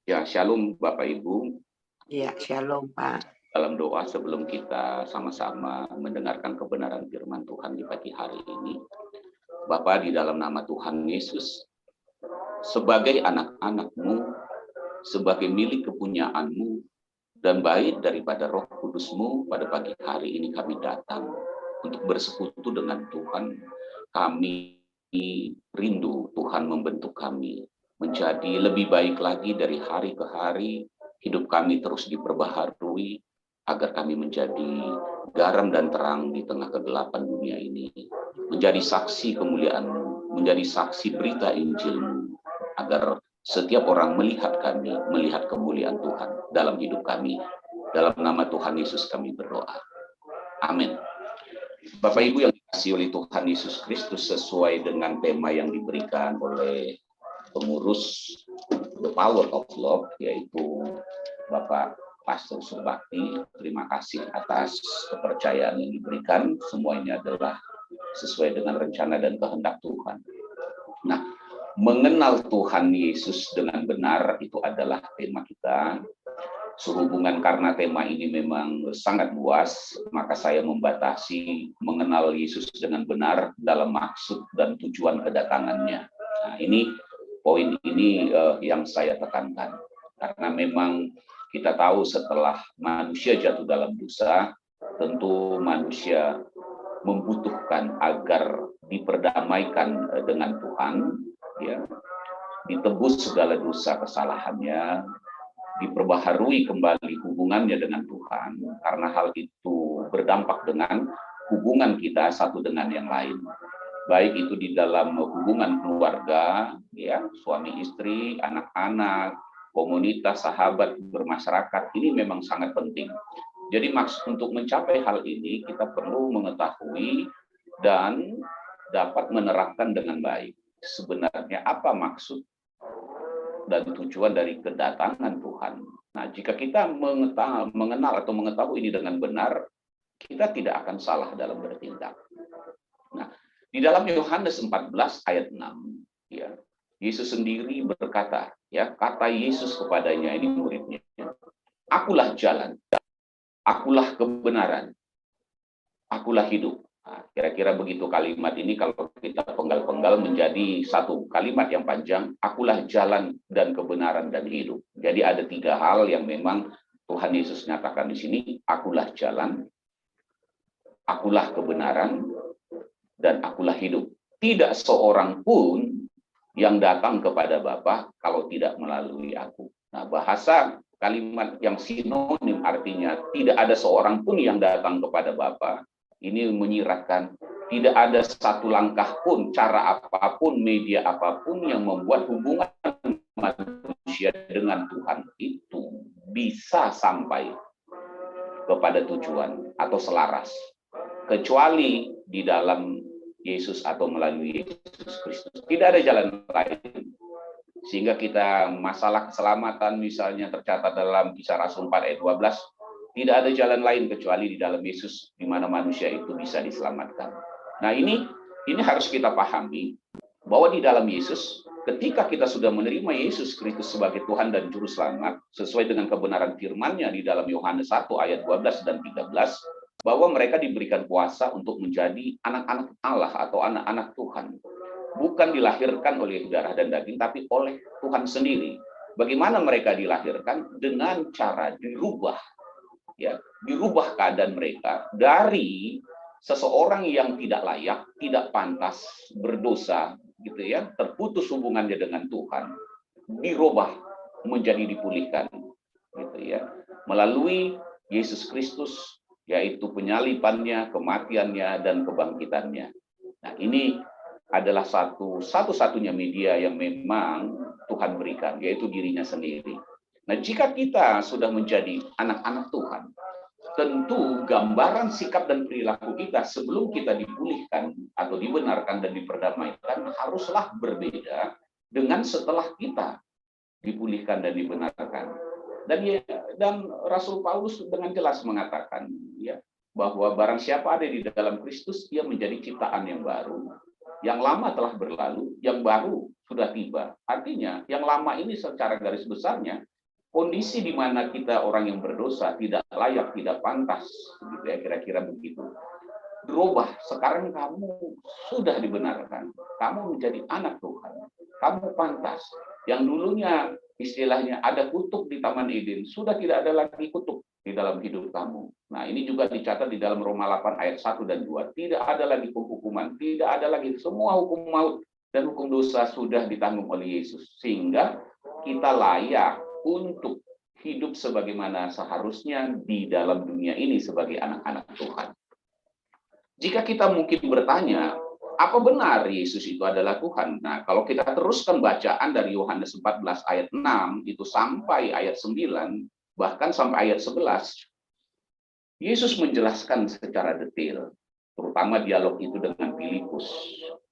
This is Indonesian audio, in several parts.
Ya, shalom Bapak Ibu. Ya, shalom Pak. Dalam doa sebelum kita sama-sama mendengarkan kebenaran firman Tuhan di pagi hari ini, Bapa, di dalam nama Tuhan Yesus, sebagai anak-anak-Mu, sebagai milik kepunyaan-Mu, dan baik daripada Roh Kudus-Mu, pada pagi hari ini kami datang untuk bersekutu dengan Tuhan. Kami rindu Tuhan membentuk kami menjadi lebih baik lagi dari hari ke hari. Hidup kami terus diperbaharui agar kami menjadi garam dan terang di tengah kegelapan dunia ini, menjadi saksi kemuliaan-Mu, menjadi saksi berita Injil-Mu, agar setiap orang melihat kami, melihat kemuliaan Tuhan dalam hidup kami. Dalam nama Tuhan Yesus kami berdoa. Amin. Bapak Ibu yang dikasihi oleh Tuhan Yesus Kristus, sesuai dengan tema yang diberikan oleh pengurus The Power of Love, yaitu Bapak Pastor Subakti, terima kasih atas kepercayaan yang diberikan. Semua ini adalah sesuai dengan rencana dan kehendak Tuhan. Nah, mengenal Tuhan Yesus dengan benar itu adalah tema kita. Sehubungan karena tema ini memang sangat luas, maka saya membatasi mengenal Yesus dengan benar dalam maksud dan tujuan kedatangannya. Nah, ini poin ini yang saya tekankan. Karena memang kita tahu setelah manusia jatuh dalam dosa, tentu manusia membutuhkan agar diperdamaikan dengan Tuhan, ya, ditebus segala dosa kesalahannya, diperbaharui kembali hubungannya dengan Tuhan, karena hal itu berdampak dengan hubungan kita satu dengan yang lain. Baik itu di dalam hubungan keluarga, ya, suami istri, anak-anak, komunitas, sahabat, bermasyarakat, ini memang sangat penting. Jadi maksud untuk mencapai hal ini, kita perlu mengetahui dan dapat menerapkan dengan baik. Sebenarnya apa maksud dan tujuan dari kedatangan Tuhan. Nah, jika kita mengenal atau mengetahui ini dengan benar, kita tidak akan salah dalam bertindak. Nah, di dalam Yohanes 14 ayat 6, ya, Yesus sendiri berkata, ya, kata Yesus kepadanya, ini muridnya, akulah jalan, akulah kebenaran, akulah hidup. Nah, kira-kira begitu kalimat ini kalau kita penggal-penggal menjadi satu kalimat yang panjang, akulah jalan dan kebenaran dan hidup. Jadi ada tiga hal yang memang Tuhan Yesus nyatakan di sini, akulah jalan, akulah kebenaran, dan akulah hidup. Tidak seorang pun yang datang kepada Bapa kalau tidak melalui aku. Nah, bahasa kalimat yang sinonim artinya tidak ada seorang pun yang datang kepada Bapa. Ini menyiratkan tidak ada satu langkah pun, cara apapun, media apapun yang membuat hubungan manusia dengan Tuhan itu bisa sampai kepada tujuan atau selaras, kecuali di dalam Yesus atau melalui Yesus Kristus. Tidak ada jalan lain. Sehingga kita masalah keselamatan misalnya tercatat dalam Kisah Rasul 4 ayat 12, tidak ada jalan lain kecuali di dalam Yesus, di mana manusia itu bisa diselamatkan. Nah, ini harus kita pahami, bahwa di dalam Yesus, ketika kita sudah menerima Yesus Kristus sebagai Tuhan dan Juru Selamat, sesuai dengan kebenaran firman-Nya di dalam Yohanes 1 ayat 12 dan 13, bahwa mereka diberikan kuasa untuk menjadi anak-anak Allah atau anak-anak Tuhan. Bukan dilahirkan oleh darah dan daging, tapi oleh Tuhan sendiri. Bagaimana mereka dilahirkan? Dengan cara dirubah. Ya, dirubah keadaan mereka dari seseorang yang tidak layak, tidak pantas, berdosa, gitu ya, terputus hubungannya dengan Tuhan, dirubah menjadi dipulihkan, gitu ya, melalui Yesus Kristus, yaitu penyalibannya, kematiannya, dan kebangkitannya. Nah, ini adalah satu-satunya media yang memang Tuhan berikan, yaitu dirinya sendiri. Nah, jika kita sudah menjadi anak-anak Tuhan, tentu gambaran sikap dan perilaku kita sebelum kita dipulihkan atau dibenarkan dan diperdamaikan haruslah berbeda dengan setelah kita dipulihkan dan dibenarkan. Dan Rasul Paulus dengan jelas mengatakan, ya, bahwa barang siapa ada di dalam Kristus, dia menjadi ciptaan yang baru. Yang lama telah berlalu, yang baru sudah tiba. Artinya, yang lama ini secara garis besarnya, kondisi di mana kita orang yang berdosa, tidak layak, tidak pantas, gitu ya, kira-kira begitu. Berubah, sekarang kamu sudah dibenarkan. Kamu menjadi anak Tuhan. Kamu pantas. Yang dulunya istilahnya ada kutuk di Taman Eden, sudah tidak ada lagi kutuk di dalam hidup kamu. Nah, ini juga dicatat di dalam Roma 8 ayat 1 dan 2. Tidak ada lagi penghukuman, tidak ada lagi semua hukum maut dan hukum dosa sudah ditanggung oleh Yesus. Sehingga kita layak untuk hidup sebagaimana seharusnya di dalam dunia ini sebagai anak-anak Tuhan. Jika kita mungkin bertanya, apa benar Yesus itu adalah Tuhan? Nah, kalau kita teruskan bacaan dari Yohanes 14 ayat 6 itu sampai ayat 9, bahkan sampai ayat 11, Yesus menjelaskan secara detail, terutama dialog itu dengan Filipus,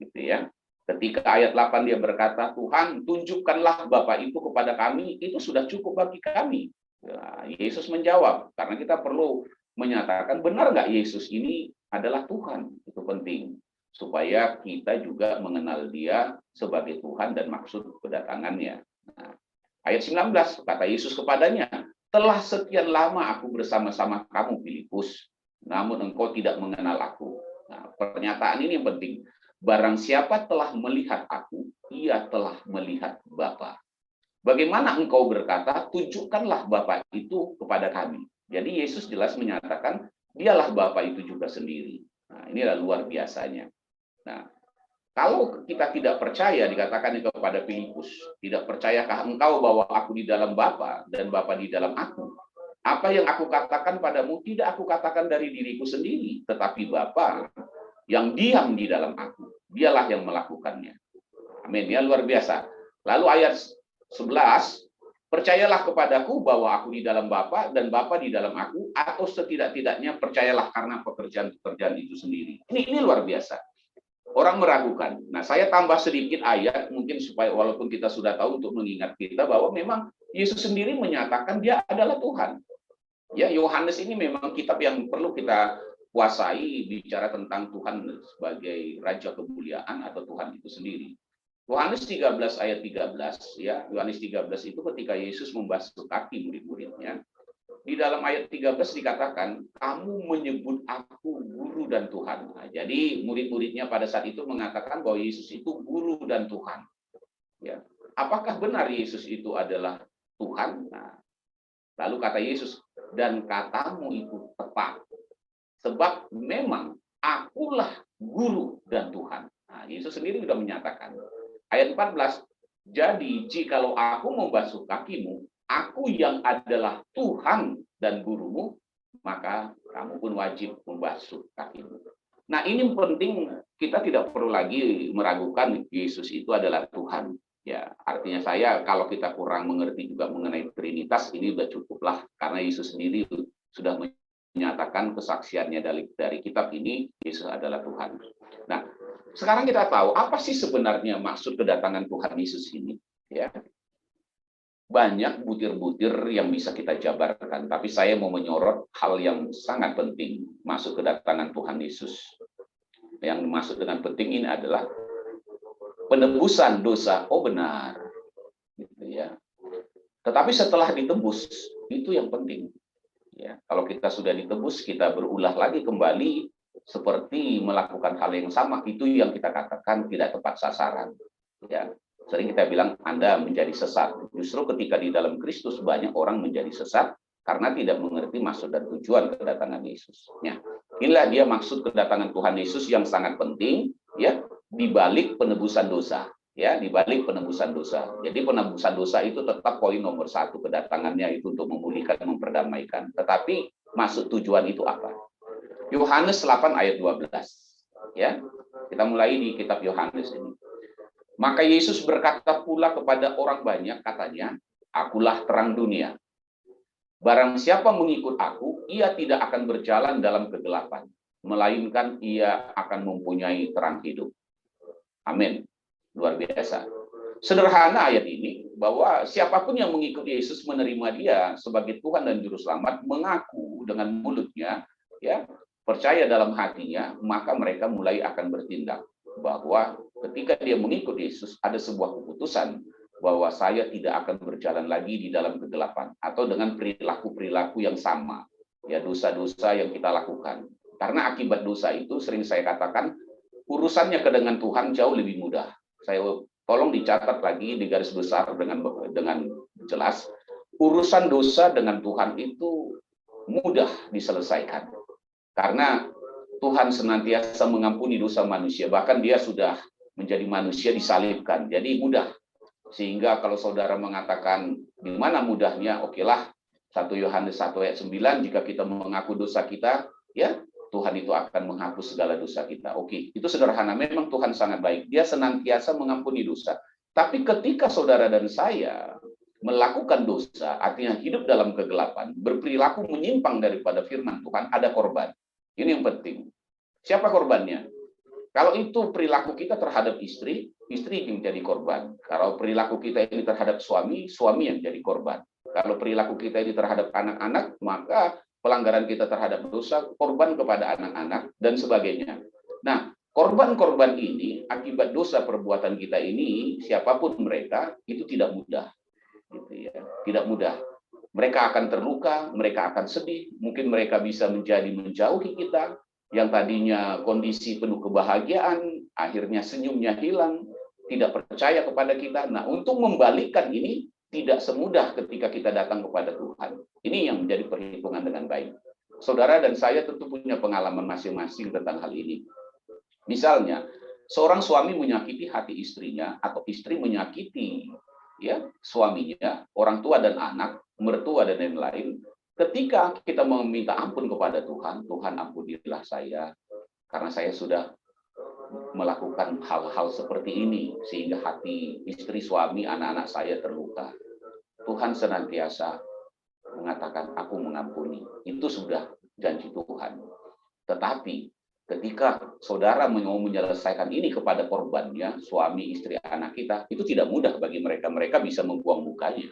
gitu ya. Ketika ayat 8 dia berkata, Tuhan, tunjukkanlah Bapa itu kepada kami, itu sudah cukup bagi kami. Nah, Yesus menjawab, karena kita perlu menyatakan, benar nggak Yesus ini adalah Tuhan? Itu penting, supaya kita juga mengenal dia sebagai Tuhan dan maksud kedatangannya. Nah, ayat 19, kata Yesus kepadanya, telah sekian lama aku bersama-sama kamu, Filipus, namun engkau tidak mengenal aku. Nah, pernyataan ini yang penting. Barang siapa telah melihat aku, ia telah melihat Bapa. Bagaimana engkau berkata, tunjukkanlah Bapa itu kepada kami. Jadi Yesus jelas menyatakan, dialah Bapa itu juga sendiri. Nah, inilah luar biasanya. Nah, kalau kita tidak percaya, dikatakan kepada Filipus, tidak percayakah engkau bahwa aku di dalam Bapa dan Bapa di dalam aku? Apa yang aku katakan padamu tidak aku katakan dari diriku sendiri, tetapi Bapa yang diam di dalam aku, dialah yang melakukannya. Amin, ya luar biasa. Lalu ayat 11, percayalah kepadaku bahwa aku di dalam Bapa dan Bapa di dalam aku, atau setidak-tidaknya percayalah karena pekerjaan-pekerjaan itu sendiri. Ini luar biasa. Orang meragukan. Nah, saya tambah sedikit ayat mungkin supaya walaupun kita sudah tahu untuk mengingat kita bahwa memang Yesus sendiri menyatakan dia adalah Tuhan. Ya, Yohanes ini memang kitab yang perlu kita kuasai bicara tentang Tuhan sebagai Raja Kemuliaan atau Tuhan itu sendiri. Yohanes 13 ayat 13 ya, Yohanes 13 itu ketika Yesus membasuh kaki murid-muridnya. Di dalam ayat 13 dikatakan, kamu menyebut aku guru dan Tuhan. Nah, jadi murid-muridnya pada saat itu mengatakan bahwa Yesus itu guru dan Tuhan. Ya. Apakah benar Yesus itu adalah Tuhan? Nah, lalu kata Yesus, dan katamu itu tepat. Sebab memang akulah guru dan Tuhan. Nah, Yesus sendiri sudah menyatakan. Ayat 14, jadi jikalau aku membasuh kakimu, aku yang adalah Tuhan dan gurumu, maka kamu pun wajib membasuh kakimu. Nah, ini penting, kita tidak perlu lagi meragukan Yesus itu adalah Tuhan. Ya, artinya kalau kita kurang mengerti juga mengenai Trinitas, ini sudah cukuplah, karena Yesus sendiri sudah menyatakan kesaksiannya dari kitab ini, Yesus adalah Tuhan. Nah, sekarang kita tahu apa sih sebenarnya maksud kedatangan Tuhan Yesus ini. Ya, banyak butir-butir yang bisa kita jabarkan, tapi saya mau menyorot hal yang sangat penting masuk kedatangan Tuhan Yesus. Yang dimaksud dengan penting ini adalah penebusan dosa. Oh benar, gitu ya. Tetapi setelah ditebus, itu yang penting. Ya, kalau kita sudah ditebus, kita berulah lagi kembali seperti melakukan hal yang sama, itu yang kita katakan tidak tepat sasaran. Ya, sering kita bilang Anda menjadi sesat. Justru ketika di dalam Kristus banyak orang menjadi sesat karena tidak mengerti maksud dan tujuan kedatangan Yesus. Ya, inilah dia maksud kedatangan Tuhan Yesus yang sangat penting, ya, di balik penebusan dosa. Ya, di balik penebusan dosa. Jadi penebusan dosa itu tetap poin nomor 1 kedatangannya itu untuk memulihkan, memperdamaikan. Tetapi maksud tujuan itu apa? Yohanes 8 ayat 12. Ya, kita mulai di kitab Yohanes ini. Maka Yesus berkata pula kepada orang banyak, katanya, akulah terang dunia. Barang siapa mengikut aku, ia tidak akan berjalan dalam kegelapan, melainkan ia akan mempunyai terang hidup. Amin. Luar biasa. Sederhana ayat ini, bahwa siapapun yang mengikuti Yesus, menerima dia sebagai Tuhan dan Juru Selamat, mengaku dengan mulutnya, ya, percaya dalam hatinya, maka mereka mulai akan bertindak bahwa Ketika dia mengikut Yesus, ada sebuah keputusan bahwa saya tidak akan berjalan lagi di dalam kegelapan atau dengan perilaku-perilaku yang sama, ya, dosa-dosa yang kita lakukan. Karena akibat dosa itu sering saya katakan urusannya dengan Tuhan jauh lebih mudah. Saya tolong dicatat lagi di garis besar dengan jelas. Urusan dosa dengan Tuhan itu mudah diselesaikan. Karena Tuhan senantiasa mengampuni dosa manusia. Bahkan dia sudah menjadi manusia disalibkan. Jadi mudah. Sehingga kalau saudara mengatakan di mana mudahnya, okelah 1 Yohanes 1 ayat 9, jika kita mengaku dosa kita, ya Tuhan itu akan menghapus segala dosa kita. Oke, itu sederhana. Memang Tuhan sangat baik. Dia senantiasa mengampuni dosa. Tapi ketika saudara dan saya melakukan dosa, artinya hidup dalam kegelapan, berperilaku menyimpang daripada firman Tuhan, ada korban. Ini yang penting. Siapa korbannya? Kalau itu perilaku kita terhadap istri, istri yang menjadi korban. Kalau perilaku kita ini terhadap suami, suami yang menjadi korban. Kalau perilaku kita ini terhadap anak-anak, maka pelanggaran kita terhadap dosa, korban kepada anak-anak, dan sebagainya. Nah, korban-korban ini, akibat dosa perbuatan kita ini, siapapun mereka, itu tidak mudah. Gitu ya. Tidak mudah. Mereka akan terluka, mereka akan sedih, mungkin mereka bisa menjauhi kita, yang tadinya kondisi penuh kebahagiaan, akhirnya senyumnya hilang, tidak percaya kepada kita. Nah, untuk membalikkan ini tidak semudah ketika kita datang kepada Tuhan. Ini yang menjadi perhitungan dengan baik. Saudara dan saya tentu punya pengalaman masing-masing tentang hal ini. Misalnya, seorang suami menyakiti hati istrinya, atau istri menyakiti ya suaminya, orang tua dan anak, mertua dan lain-lain. Ketika kita meminta ampun kepada Tuhan, Tuhan ampunilah saya, karena saya sudah melakukan hal-hal seperti ini, sehingga hati istri, suami, anak-anak saya terluka. Tuhan senantiasa mengatakan, aku mengampuni. Itu sudah janji Tuhan. Tetapi ketika saudara mau menyelesaikan ini kepada korbannya, suami, istri, anak kita, itu tidak mudah bagi mereka. Mereka bisa membuang mukanya.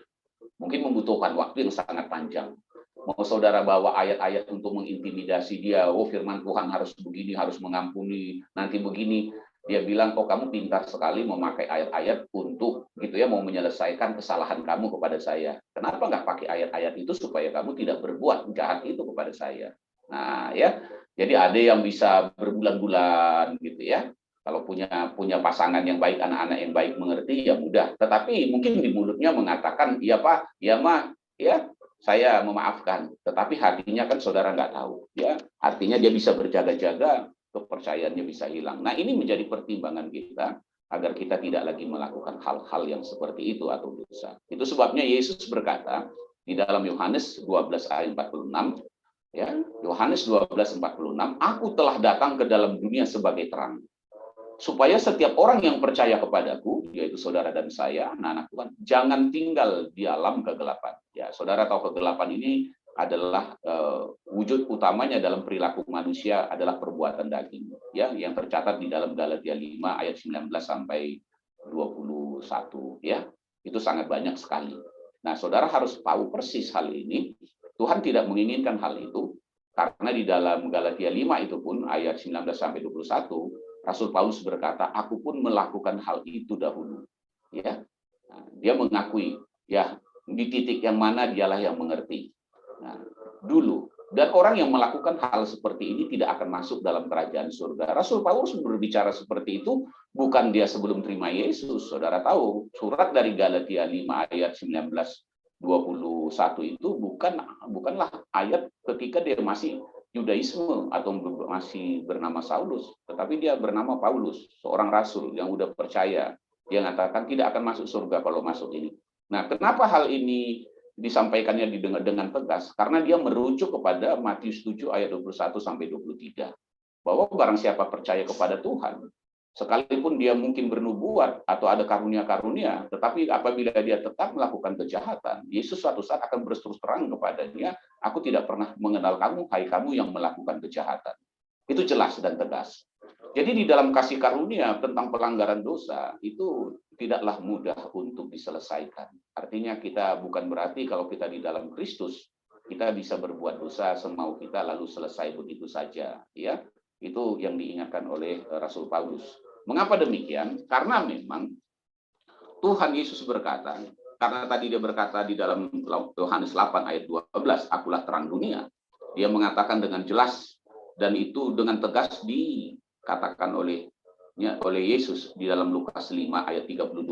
Mungkin membutuhkan waktu yang sangat panjang. Mau saudara bawa ayat-ayat untuk mengintimidasi dia, oh firman Tuhan harus begini, harus mengampuni, nanti begini. Dia bilang, kok kamu pintar sekali memakai ayat-ayat untuk gitu ya, mau menyelesaikan kesalahan kamu kepada saya. Kenapa nggak pakai ayat-ayat itu supaya kamu tidak berbuat jahat itu kepada saya? Nah ya, jadi ada yang bisa berbulan-bulan gitu ya. Kalau punya pasangan yang baik, anak-anak yang baik mengerti, ya mudah. Tetapi mungkin di mulutnya mengatakan, iya Pak, ya Ma, ya saya memaafkan, tetapi hatinya kan saudara nggak tahu, ya artinya dia bisa berjaga-jaga, kepercayaannya bisa hilang. Nah ini menjadi pertimbangan kita agar kita tidak lagi melakukan hal-hal yang seperti itu atau dosa. Itu sebabnya Yesus berkata di dalam Yohanes 12 ayat 46, ya Yohanes 12:46, aku telah datang ke dalam dunia sebagai terang, supaya setiap orang yang percaya kepadaku, yaitu saudara dan saya, anak-anak Tuhan, jangan tinggal di alam kegelapan. Ya, saudara tahu kegelapan ini adalah wujud utamanya dalam perilaku manusia adalah perbuatan daging. Ya, yang tercatat di dalam Galatia 5 ayat 19 sampai 21. Ya, itu sangat banyak sekali. Nah, saudara harus tahu persis hal ini. Tuhan tidak menginginkan hal itu, karena di dalam Galatia 5 itu pun ayat 19 sampai 21. Rasul Paulus berkata, aku pun melakukan hal itu dahulu. Ya, nah, dia mengakui, ya di titik yang mana dialah yang mengerti. Nah, dulu. Dan orang yang melakukan hal seperti ini tidak akan masuk dalam kerajaan surga. Rasul Paulus berbicara seperti itu bukan dia sebelum terima Yesus. Saudara tahu, surat dari Galatia 5 ayat 19-21 itu bukanlah ayat ketika dia masih Yudaisme atau masih bernama Saulus, tetapi dia bernama Paulus, seorang rasul yang udah percaya. Dia mengatakan tidak akan masuk surga kalau masuk ini. Nah, kenapa hal ini disampaikannya dengan tegas? Karena dia merujuk kepada Matius 7 ayat 21 sampai 23. Bahwa barang siapa percaya kepada Tuhan, sekalipun dia mungkin bernubuat atau ada karunia-karunia, tetapi apabila dia tetap melakukan kejahatan, Yesus suatu saat akan berterus terang kepadanya, aku tidak pernah mengenal kamu, hai kamu yang melakukan kejahatan. Itu jelas dan tegas. Jadi di dalam kasih karunia tentang pelanggaran dosa, itu tidaklah mudah untuk diselesaikan. Artinya kita bukan berarti kalau kita di dalam Kristus, kita bisa berbuat dosa semau kita lalu selesai begitu saja. Ya, itu yang diingatkan oleh Rasul Paulus. Mengapa demikian? Karena memang Tuhan Yesus berkata, karena tadi dia berkata di dalam Yohanes 8 ayat 12, akulah terang dunia. Dia mengatakan dengan jelas, dan itu dengan tegas dikatakan oleh Yesus di dalam Lukas 5 ayat 32.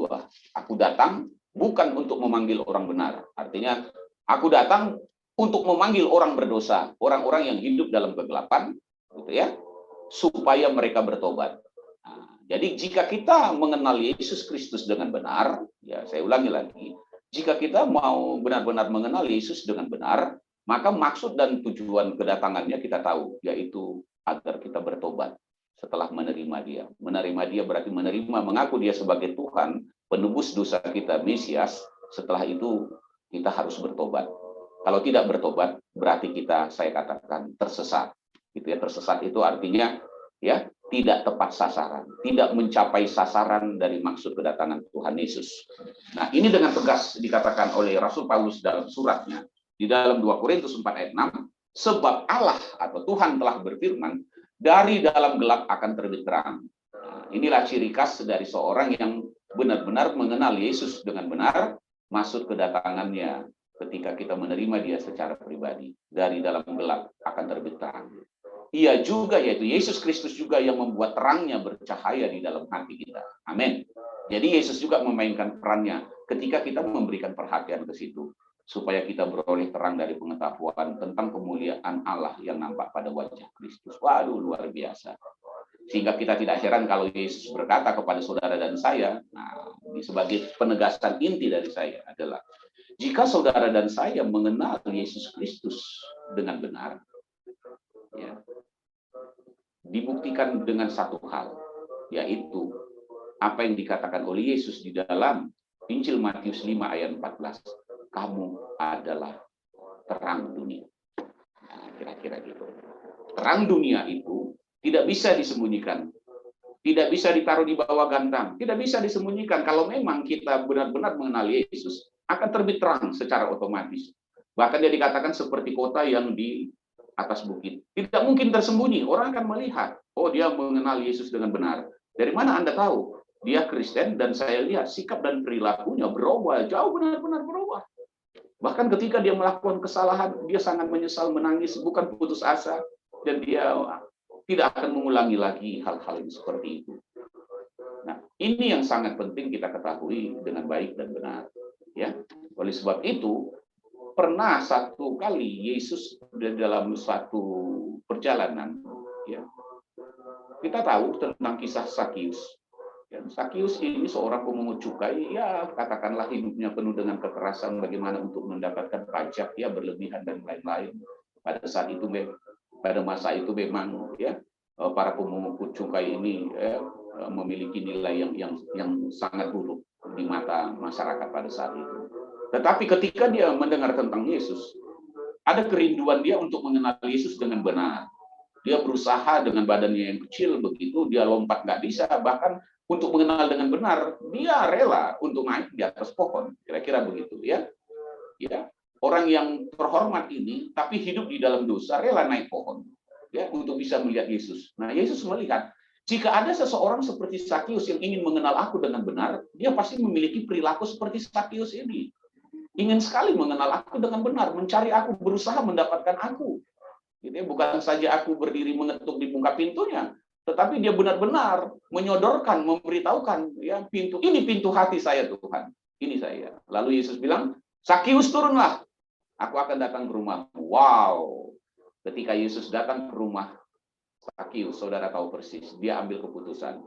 Aku datang bukan untuk memanggil orang benar. Artinya, aku datang untuk memanggil orang berdosa, orang-orang yang hidup dalam kegelapan, gitu ya, supaya mereka bertobat. Jadi jika kita mengenal Yesus Kristus dengan benar, ya saya ulangi lagi, jika kita mau benar-benar mengenal Yesus dengan benar, maka maksud dan tujuan kedatangannya kita tahu, yaitu agar kita bertobat setelah menerima dia. Menerima dia berarti menerima, mengaku dia sebagai Tuhan, penebus dosa kita, Mesias. Setelah itu kita harus bertobat. Kalau tidak bertobat, berarti kita, saya katakan, tersesat. Gitu ya, tersesat itu artinya ya tidak tepat sasaran, tidak mencapai sasaran dari maksud kedatangan Tuhan Yesus. Nah, ini dengan tegas dikatakan oleh Rasul Paulus dalam suratnya di dalam 2 Korintus 4 ayat 6, sebab Allah atau Tuhan telah berfirman, dari dalam gelap akan terbit terang. Nah, inilah ciri khas dari seorang yang benar-benar mengenal Yesus dengan benar, maksud kedatangannya ketika kita menerima dia secara pribadi. Dari dalam gelap akan terbit terang. Ia juga, yaitu Yesus Kristus juga yang membuat terangnya bercahaya di dalam hati kita. Amin. Jadi Yesus juga memainkan perannya ketika kita memberikan perhatian ke situ. Supaya kita beroleh terang dari pengetahuan tentang kemuliaan Allah yang nampak pada wajah Kristus. Waduh, luar biasa. Sehingga kita tidak heran kalau Yesus berkata kepada saudara dan saya, nah, ini sebagai penegasan inti dari saya adalah, jika saudara dan saya mengenal Yesus Kristus dengan benar, ya, dibuktikan dengan satu hal, yaitu apa yang dikatakan oleh Yesus di dalam Injil Matius 5 ayat 14. Kamu adalah terang dunia. Nah, kira-kira gitu. Terang dunia itu tidak bisa disembunyikan. Tidak bisa ditaruh di bawah gantang. Tidak bisa disembunyikan. Kalau memang kita benar-benar mengenal Yesus, akan terbit terang secara otomatis. Bahkan dia dikatakan seperti kota yang di atas bukit. Tidak mungkin tersembunyi. Orang akan melihat, oh dia mengenal Yesus dengan benar. Dari mana Anda tahu? Dia Kristen dan saya lihat sikap dan perilakunya berubah. Jauh benar-benar berubah. Bahkan ketika dia melakukan kesalahan, dia sangat menyesal, menangis, bukan putus asa. Dan dia tidak akan mengulangi lagi hal-hal yang seperti itu. Nah, ini yang sangat penting kita ketahui dengan baik dan benar. Ya, oleh sebab itu, pernah satu kali Yesus dalam suatu perjalanan, ya, kita tahu tentang kisah Sakius. Ya, Sakius ini seorang pemungut cukai, ya katakanlah hidupnya penuh dengan kekerasan, bagaimana untuk mendapatkan pajak, ya berlebihan dan lain-lain. Pada saat itu, pada masa itu memang ya para pemungut cukai ini memiliki nilai yang sangat buruk di mata masyarakat pada saat itu. Tetapi ketika dia mendengar tentang Yesus, ada kerinduan dia untuk mengenal Yesus dengan benar. Dia berusaha dengan badannya yang kecil begitu, dia lompat nggak bisa, bahkan untuk mengenal dengan benar, dia rela untuk naik di atas pohon. Kira-kira begitu ya. Ya, orang yang terhormat ini, tapi hidup di dalam dosa, rela naik pohon ya untuk bisa melihat Yesus. Nah, Yesus melihat, jika ada seseorang seperti Sakius yang ingin mengenal aku dengan benar, dia pasti memiliki perilaku seperti Sakius ini. Ingin sekali mengenal aku dengan benar, mencari aku, berusaha mendapatkan aku. Gitu ya, bukan saja aku berdiri mengetuk di muka pintunya, tetapi dia benar-benar menyodorkan, memberitahukan, ya ini pintu hati saya Tuhan, ini saya. Lalu Yesus bilang, Sakius turunlah, aku akan datang ke rumahmu. Wow, ketika Yesus datang ke rumah Sakius, saudara tahu persis, dia ambil keputusan.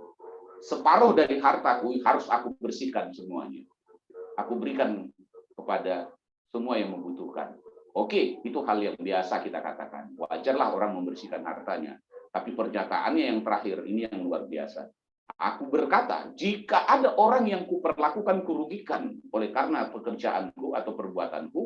Separuh dari hartaku harus aku bersihkan semuanya. Aku berikan kepada semua yang membutuhkan. Oke, itu hal yang biasa kita katakan. Wajarlah orang membersihkan hartanya. Tapi pernyataannya yang terakhir, ini yang luar biasa. Aku berkata, jika ada orang yang kuperlakukan kurugikan oleh karena pekerjaanku atau perbuatanku,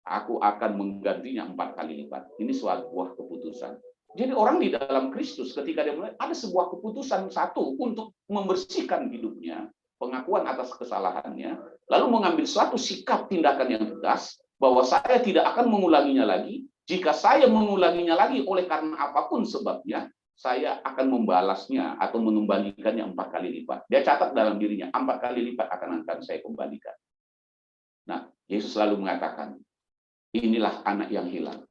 aku akan menggantinya 4 kali lipat. Ini sebuah keputusan. Jadi orang di dalam Kristus ketika dia mulai, ada sebuah keputusan satu untuk membersihkan hidupnya, pengakuan atas kesalahannya, lalu mengambil suatu sikap tindakan yang tegas, bahwa saya tidak akan mengulanginya lagi. Jika saya mengulanginya lagi oleh karena apapun sebabnya, saya akan membalasnya atau mengembalikannya 4 kali lipat. Dia catat dalam dirinya, 4 kali lipat akan saya kembalikan. Nah, Yesus selalu mengatakan, inilah anak yang hilang.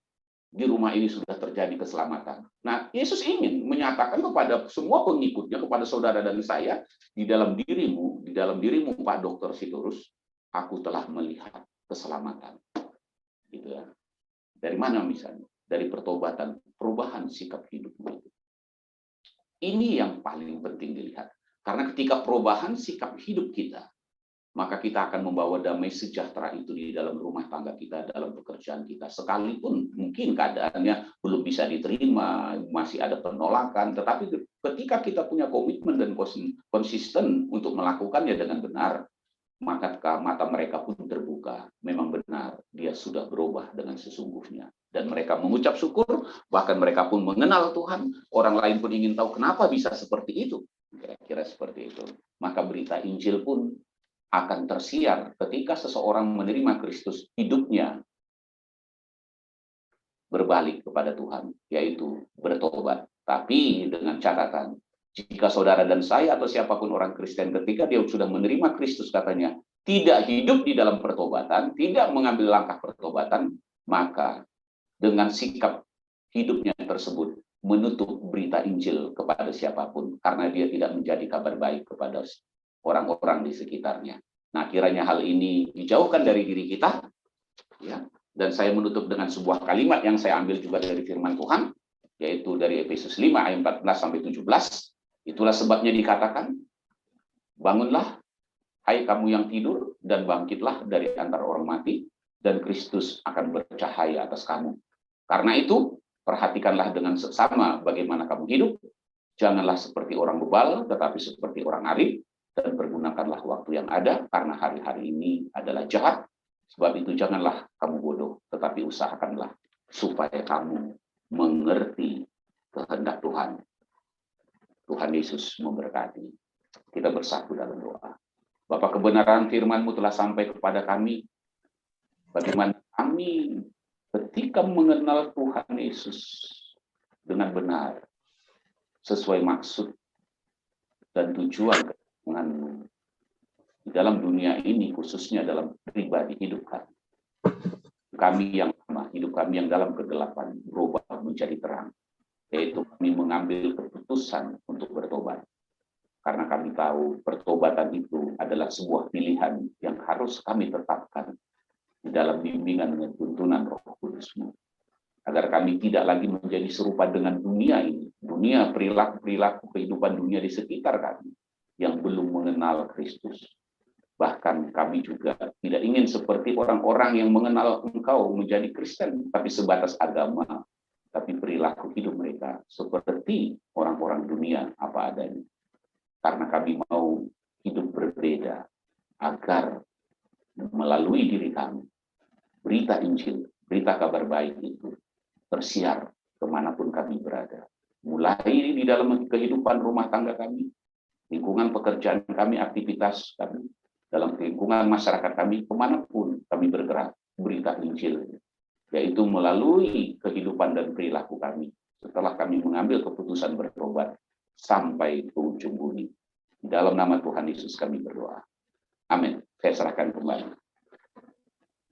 Di rumah ini sudah terjadi keselamatan. Nah, Yesus ingin menyatakan kepada semua pengikutnya, kepada saudara dan saya, di dalam dirimu Pak Dr. Sitorus, aku telah melihat keselamatan. Gitu ya. Dari mana misalnya? Dari pertobatan, perubahan sikap hidupmu. Ini yang paling penting dilihat. Karena ketika perubahan sikap hidup kita, maka kita akan membawa damai sejahtera itu di dalam rumah tangga kita, dalam pekerjaan kita. Sekalipun mungkin keadaannya belum bisa diterima, masih ada penolakan, tetapi ketika kita punya komitmen dan konsisten untuk melakukannya dengan benar, maka mata mereka pun terbuka. Memang benar, dia sudah berubah dengan sesungguhnya. Dan mereka mengucap syukur, bahkan mereka pun mengenal Tuhan. Orang lain pun ingin tahu kenapa bisa seperti itu. Kira-kira seperti itu. Maka berita Injil pun akan tersiar ketika seseorang menerima Kristus, hidupnya berbalik kepada Tuhan, yaitu bertobat. Tapi dengan catatan, jika saudara dan saya atau siapapun orang Kristen ketika dia sudah menerima Kristus, katanya tidak hidup di dalam pertobatan, tidak mengambil langkah pertobatan, maka dengan sikap hidupnya tersebut menutup berita Injil kepada siapapun, karena dia tidak menjadi kabar baik kepada orang-orang di sekitarnya. Nah, kiranya hal ini dijauhkan dari diri kita, ya. Dan saya menutup dengan sebuah kalimat yang saya ambil juga dari firman Tuhan, yaitu dari Efesus 5 ayat 14-17. Itulah sebabnya dikatakan, bangunlah, hai kamu yang tidur, dan bangkitlah dari antara orang mati, dan Kristus akan bercahaya atas kamu. Karena itu, perhatikanlah dengan seksama bagaimana kamu hidup. Janganlah seperti orang bebal, tetapi seperti orang arif, dan pergunakanlah waktu yang ada, karena hari-hari ini adalah jahat. Sebab itu janganlah kamu bodoh, tetapi usahakanlah supaya kamu mengerti kehendak Tuhan. Tuhan Yesus memberkati. Kita bersatu dalam doa. Bapa, kebenaran firman-Mu telah sampai kepada kami. Bagaimana kami ketika mengenal Tuhan Yesus dengan benar, sesuai maksud dan tujuan dengan di dalam dunia ini, khususnya dalam pribadi hidup kami. Kami yang lama, hidup kami yang dalam kegelapan berubah menjadi terang. Yaitu kami mengambil keputusan untuk bertobat. Karena kami tahu pertobatan itu adalah sebuah pilihan yang harus kami tetapkan di dalam bimbingan dan tuntunan Roh Kudus-Mu. Agar kami tidak lagi menjadi serupa dengan dunia ini. Dunia, perilaku kehidupan dunia di sekitar kami yang belum mengenal Kristus. Bahkan kami juga tidak ingin seperti orang-orang yang mengenal Engkau menjadi Kristen, tapi sebatas agama, tapi perilaku hidup mereka seperti orang-orang dunia apa adanya. Karena kami mau hidup berbeda, agar melalui diri kami, berita Injil, berita kabar baik itu tersiar kemanapun kami berada. Mulai di dalam kehidupan rumah tangga kami, lingkungan pekerjaan kami, aktivitas kami, dalam lingkungan masyarakat kami, kemanapun kami bergerak, berita Injil, yaitu melalui kehidupan dan perilaku kami, setelah kami mengambil keputusan bertobat, sampai ke ujung bumi. Dalam nama Tuhan Yesus kami berdoa. Amin. Saya serahkan kembali.